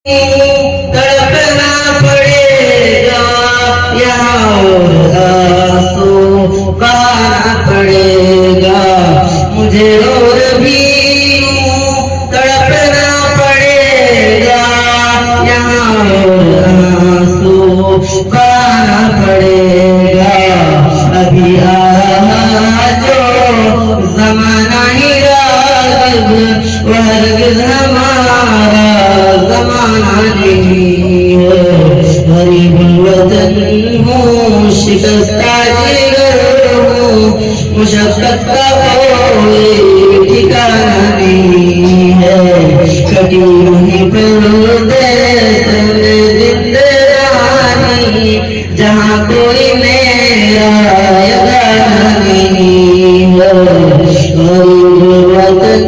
तड़पना पड़ेगा यहाँ और आंसू बहाना पड़ेगा मुझे और भी तड़पना पड़ेगा यहाँ और आंसू बहाना पड़ेगा अभी आया जो ज़माना ही राग़िब हरगिज़ हमारा ज़माना नहीं है। गरीबुल वतन हूँ शिकस्ता जिगर हूँ मुशक्क़त का कोई ठिकाना नहीं है। कटी हुई परदेस में जिंदगानी जहाँ कोई मेरा यगाना नहीं है। गरीबुल वतन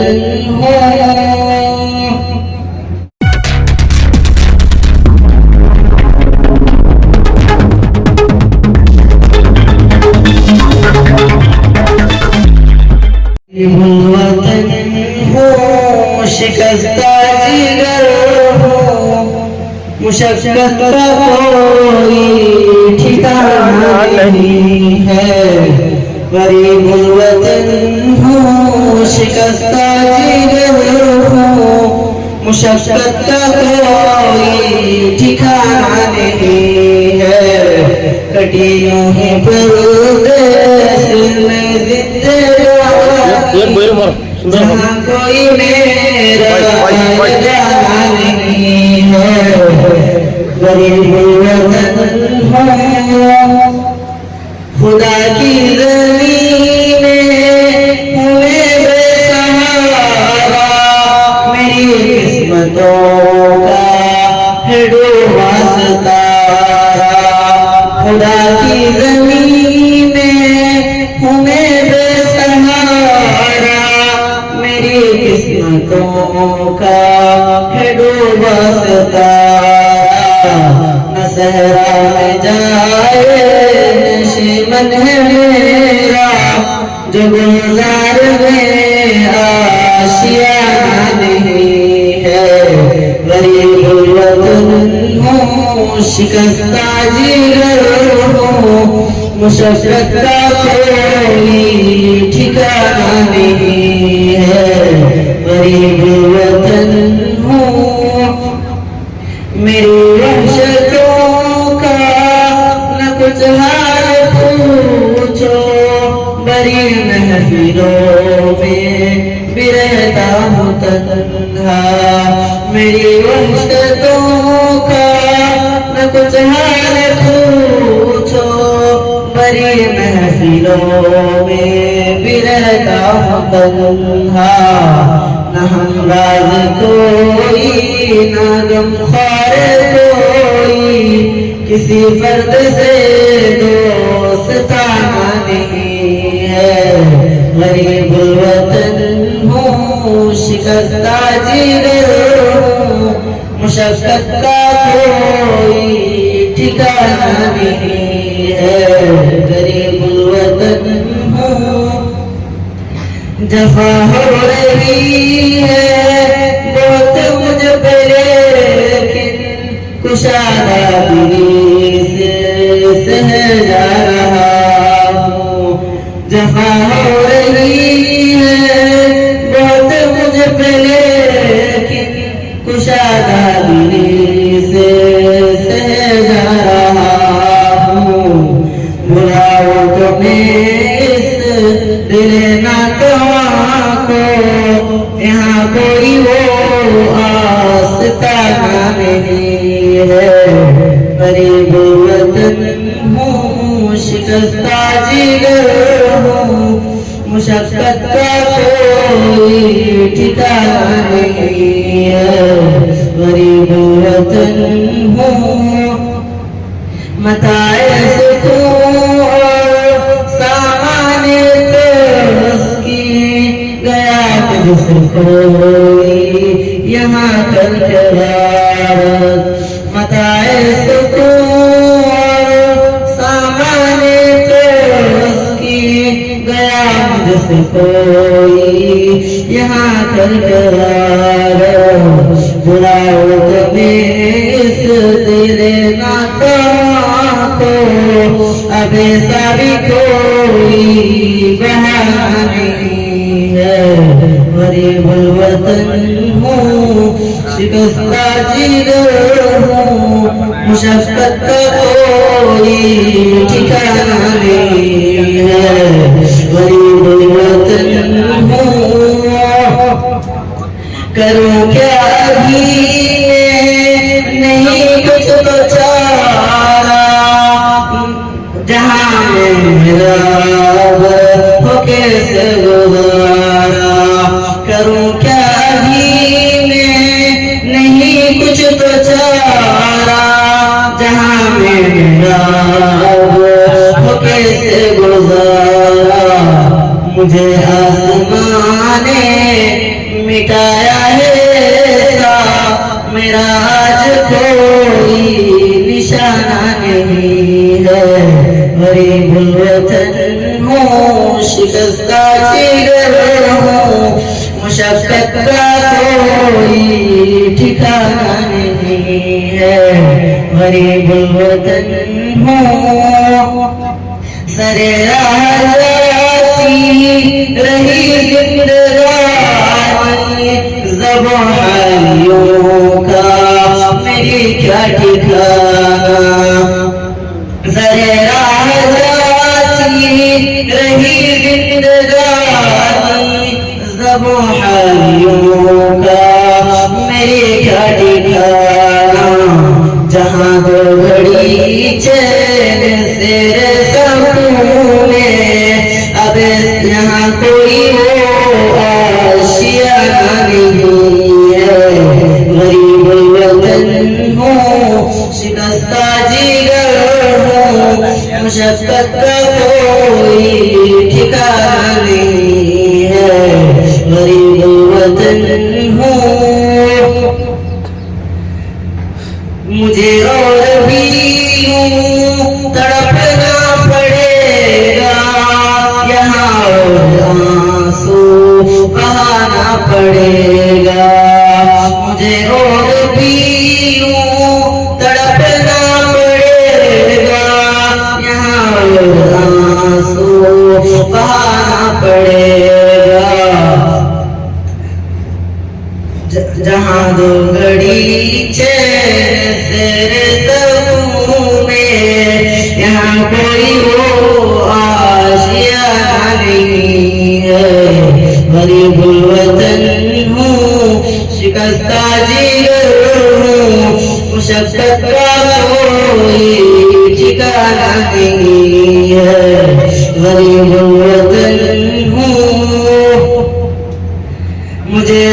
शिकस्ता जिगर हो मुशक्क़त का कोई ठिकाना नहीं है। गरीबुल वतन हो शिकस्ता जिगर हो मुशक्क़त का कोई ठिकाना नहीं है। कटी यूं ही परदेस में जिंदगानी जहाँ कोई मेरा यगाना नहीं है। गरीबुल वतन हो खुदा की ज़मीन हुए बेसहारा मेरी किस्मतों का है डूबा सितारा। खुदा की ज़मीन हुए किस्मतों का है डूबा सितारा। न सहरा में जाए नशीमन है मेरा जो गुलजार में आशियाना नहीं है। गरीबुल वतन हूँ शिकस्ता जिगर हूँ मुशक्क़त का कोई ठिकाना नहीं है। गरीबुल वतन हूँ मेरी वहशतों का न कुछ हाल पूछो बड़ी महफिलों में भी रहता हूँ तन्हा। मेरी वहशतों का न कुछ हाल पूछो बड़ी महफिलों में भी रहता हूँ तन्हा। न हमराज कोई न गमख्वार कोई किसी फर्द से दोस्ताना नहीं है। गरीबुल वतन हूँ शिकस्ता जिगर हूँ मुशक्क़त का कोई ठिकाना नहीं है। गरीबुल वतन हूँ जफ़ा हो रही है बहुत मुझ पे लेकिन कुशादा दिली से सह जा रहा हूँ। जफ़ा हो रही है बहुत मुझ पे लेकिन कुशादा दिली से सह जा रहा हूँ। बुलाओ तो इस दिल नातवा को यहाँ कोई वो आस्ताना नहीं है। गरीबुल वतन हूँ शिकस्ता जिगर हूँ मुशक्क़त का कोई ठिकाना नहीं है। गरीबुल वतन हूँ मताए सुकून और सामाने कोई यहाँ कर मताए सुकून और सामाने उसकी गया मुझसे कोई यहाँ कर बुलाओ तो इस तेरे नाता को अब ऐसा भी कोई बहाना नहीं है। गरीबुल वतन हूँ, शिकस्ता जिगर हूँ, मुशक्कत का कोई ठिकाना नहीं है। गरीबुल वतन हूँ, करूँ क्या अभी नहीं कुछ तो चारा, जहाँ मेरा हो कैसे गुजारा। करूँ क्या अभी नहीं कुछ तो चारा, जहाँ मेरा हो कैसे गुजारा। मुझे आसमां ने मिटाया है सा, मेरा आज कोई निशाना नहीं है। गरीबुल वतन हूँ, शिकस्ता जिगर हूँ, मुशक्कत का कोई ठिकाना नहीं है। गरीबुल वतन हूँ, सरे राह जाती रही जिंदगानी, ज़बानियों का मेरी क्या ठिकाना। सरे राह जाती रही जिंदगानी, ज़बानियों का मेरी क्या ठिकाना। जहाँ दो घड़ी चैन से सकूने, अब यहाँ कोई वो आशियाना नहीं है। गरीबुल वतन हूँ, शिकस्ता जिगर हूँ, मुशक्कत का कोई ठिकाना नहीं है। गरीबुल वतन हूँ, मुझे और भी यूं तड़पना पड़ेगा, यहाँ और आंसू बहाना पड़ेगा। मुझे और भी यूं तड़पना पड़ेगा, यहाँ और आंसू बहाना पड़ेगा। जहाँ दो घड़ी चैन से सकूने, यहाँ कोई वो आशियाना नहीं है। गरीबुल वतन हूँ, शिकस्ता जिगर हूँ, मुशक्कत का कोई ठिकाना नहीं है। गरीबुल वतन हूँ, मुझे